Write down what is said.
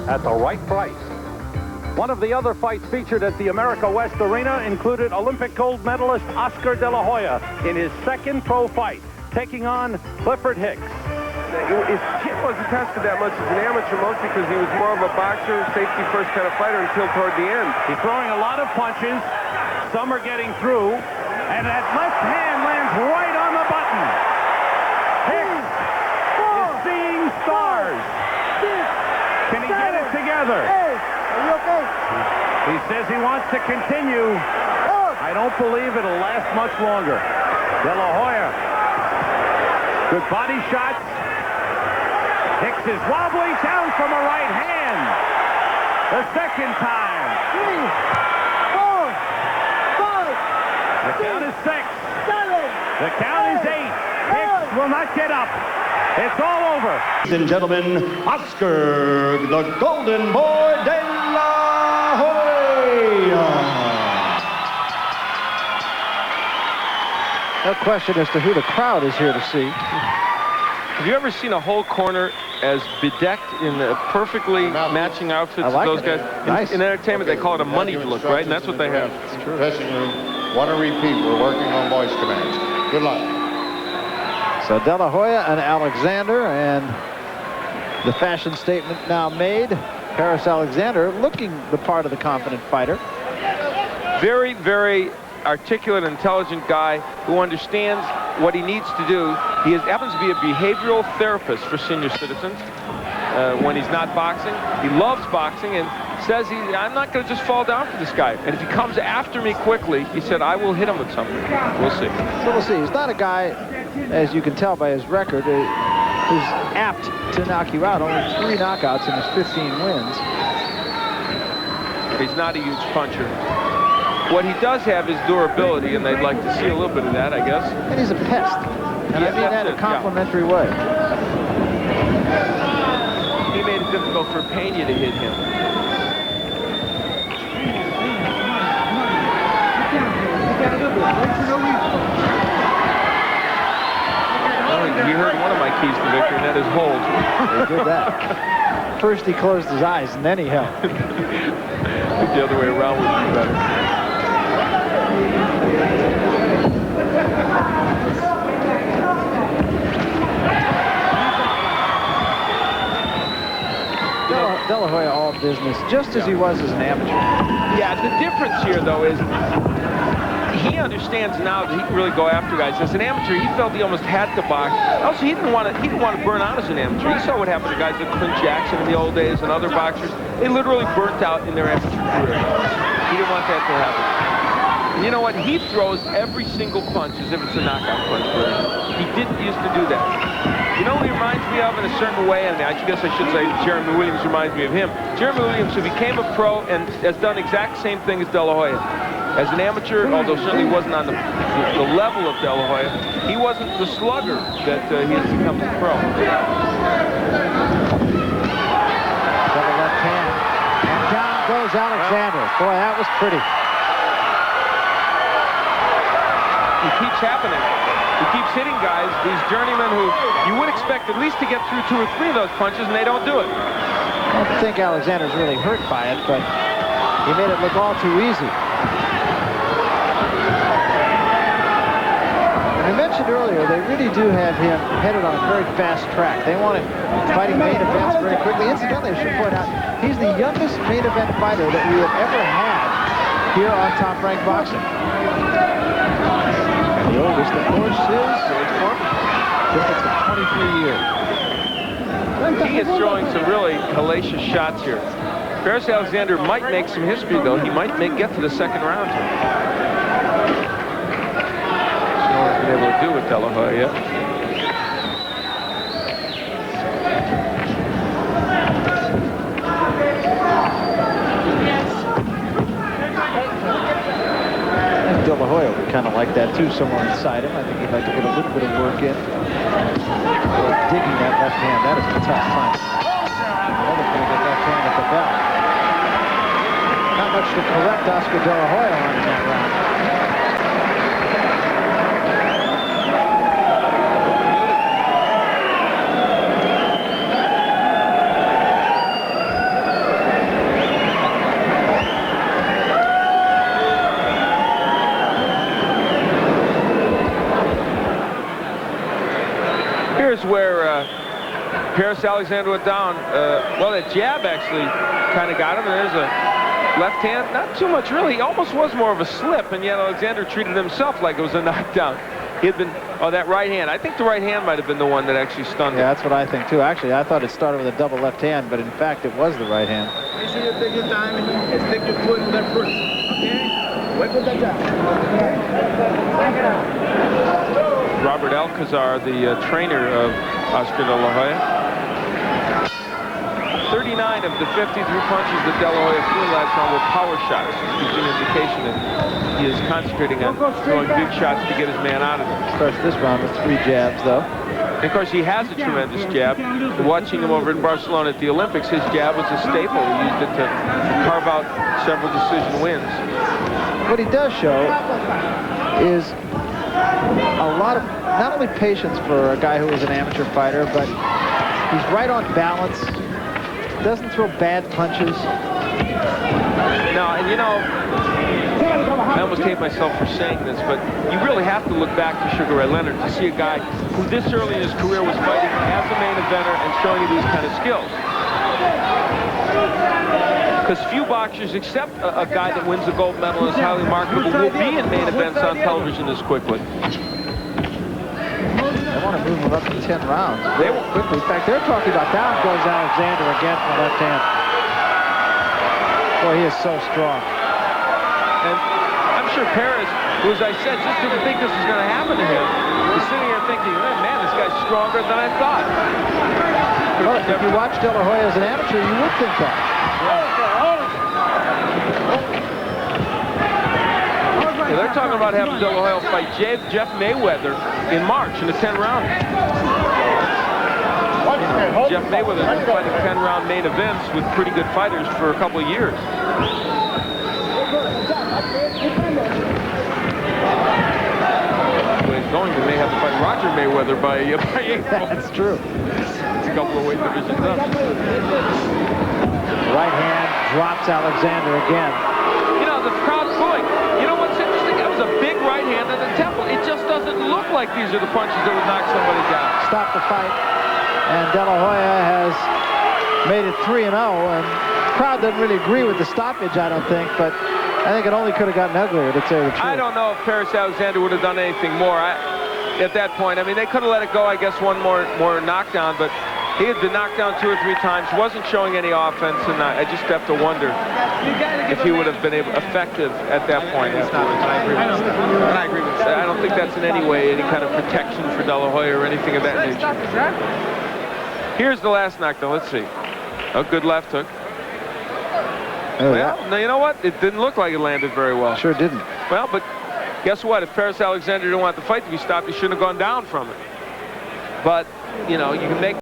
at the right price. One of the other fights featured at the America West Arena included Olympic gold medalist Oscar De La Hoya in his second pro fight, taking on Clifford Hicks. He wasn't tested that much as an amateur, mostly because he was more of a boxer, safety first kind of fighter until toward the end. He's throwing a lot of punches. Some are getting through, and that left hand lands right on the button. Hicks is seeing stars. Can he get it together? Are you okay? He says he wants to continue. I don't believe it'll last much longer. De La Hoya. Good body shots. Hicks is wobbly down from a right hand. The second time. 3, 4, 5. The count is 6. 7. The count is 8. Hicks will not get up. It's all over. Ladies and gentlemen, Oscar, the Golden Boy De La Hoya. No question as to who the crowd is here to see. Have you ever seen a whole corner as bedecked in the perfectly matching outfits I like of those it. guys? Nice. In entertainment, they call it a moneyed look, right? And that's what they have. Dressing room. Want to repeat, we're working on voice commands. Good luck. So De La Hoya and Alexander, and the fashion statement now made. Paris Alexander looking the part of the confident fighter. Very, very articulate, intelligent guy who understands what he needs to do. He happens to be a behavioral therapist for senior citizens when he's not boxing. He loves boxing and says, I'm not going to just fall down for this guy. And if he comes after me quickly, he said, I will hit him with something. We'll see. So we'll see. He's not a guy, as you can tell by his record, who's apt to knock you out. Only 3 knockouts in his 15 wins. He's not a huge puncher. What he does have is durability, and they'd like to see a little bit of that, I guess. And he's a pest. And I mean that in a complimentary way. He made it difficult for Pena to hit him. You heard one of my keys to victory, and that is hold. He did that. First he closed his eyes, and then he held. I think the other way around would be better. De La Hoya all business, just as he was as an amateur. Yeah, the difference here, though, is he understands now that he can really go after guys. As an amateur, he felt he almost had to box. Also, he didn't want to burn out as an amateur. He saw what happened to guys like Clint Jackson in the old days and other boxers. They literally burnt out in their amateur career. He didn't want that to happen. And you know what? He throws every single punch as if it's a knockout punch for him. He didn't used to do that. You know what he reminds me of in a certain way? And I guess I should say Jeremy Williams reminds me of him. Jeremy Williams, who became a pro and has done the exact same thing as De La Hoya. As an amateur, although certainly wasn't on the level of De La Hoya, he wasn't the slugger that he has become a pro. Double left hand. And down goes Alexander. Boy, that was pretty. It keeps happening. He keeps hitting guys, these journeymen who you would expect at least to get through 2 or 3 of those punches, and they don't do it. I don't think Alexander's really hurt by it, but he made it look all too easy. And I mentioned earlier, they really do have him headed on a very fast track. They want him fighting main events very quickly. Incidentally, I should point out, he's the youngest main event fighter that we have ever had here on Top Rank Boxing. The oldest, of course, is difference of 23 years. He is throwing some really hellacious shots here. Paris Alexander might make some history, though. He might get to the second round. No one's been able to do with De La Hoya yet. De La Hoya would kind of like that too, somewhere inside him. I think he'd like to get a little bit of work in. Digging that left hand, that is a tough fight. Another pretty good left hand at the belt. Not much to correct Oscar De La Hoya on in that round. Paris Alexander went down. Well, that jab actually kind of got him. And there's a left hand. Not too much, really. He almost was more of a slip, and yet Alexander treated himself like it was a knockdown. He had been, oh, that right hand. I think the right hand might have been the one that actually stunned him. Yeah, that's what I think, too. Actually, I thought it started with a double left hand, but in fact, it was the right hand. Make sure you take your time and stick your foot in there first. Okay? Wait for the jab. Robert Alcazar, the trainer of Oscar De La Hoya. 39 of the 53 punches that De La Hoya threw last round were power shots. This gives you an indication that he is concentrating on throwing big shots to get his man out of it. Starts this round with 3 jabs, though. And of course, he has a tremendous jab. Watching him over in Barcelona at the Olympics, his jab was a staple. He used it to carve out several decision wins. What he does show is a lot of, not only patience for a guy who is an amateur fighter, but he's right on balance, doesn't throw bad punches. No, and you know, I almost hate myself for saying this, but you really have to look back to Sugar Ray Leonard to see a guy who this early in his career was fighting as a main eventer and showing you these kind of skills. Because few boxers, except a guy that wins a gold medal and is highly marketable, will be in main events on television this quickly. They want to move him up to 10 rounds very quickly. In fact, they're talking about down goes Alexander again from the left hand. Boy, he is so strong. And I'm sure Paris, who, as I said, just didn't think this was going to happen to him, is sitting here thinking, man, this guy's stronger than I thought. Well, if you watch De La Hoya as an amateur, you would think that. Yeah, they're talking about having De La Hoya fight Jeff Mayweather in March in a 10-round. Jeff Mayweather has been fighting 10-round main events with pretty good fighters for a couple of years. The way it's going, they may have to fight Roger Mayweather by April. That's true. It's a couple of weight divisions up. Right hand drops Alexander again. You know, the crowd's booing. You know what's interesting? That was a big right hand on the temple. It just doesn't look like these are the punches that would knock somebody down. Stop the fight. And De La Hoya has made it 3-0. And the crowd doesn't really agree with the stoppage, I don't think. But I think it only could have gotten uglier, to tell you the truth. I don't know if Paris Alexander would have done anything more at that point. I mean, they could have let it go, I guess, one more knockdown. But he had been knocked down 2 or 3 times, wasn't showing any offense, and I just have to wonder if he would have been effective at that point. I agree with that. I don't think that's in any way any kind of protection for De La Hoya or anything of that nature. Here's the last knockdown. Let's see. A good left hook. Well, now, you know what? It didn't look like it landed very well. Sure didn't. Well, but guess what? If Paris Alexander didn't want the fight to be stopped, he shouldn't have gone down from it. But, you know, you can make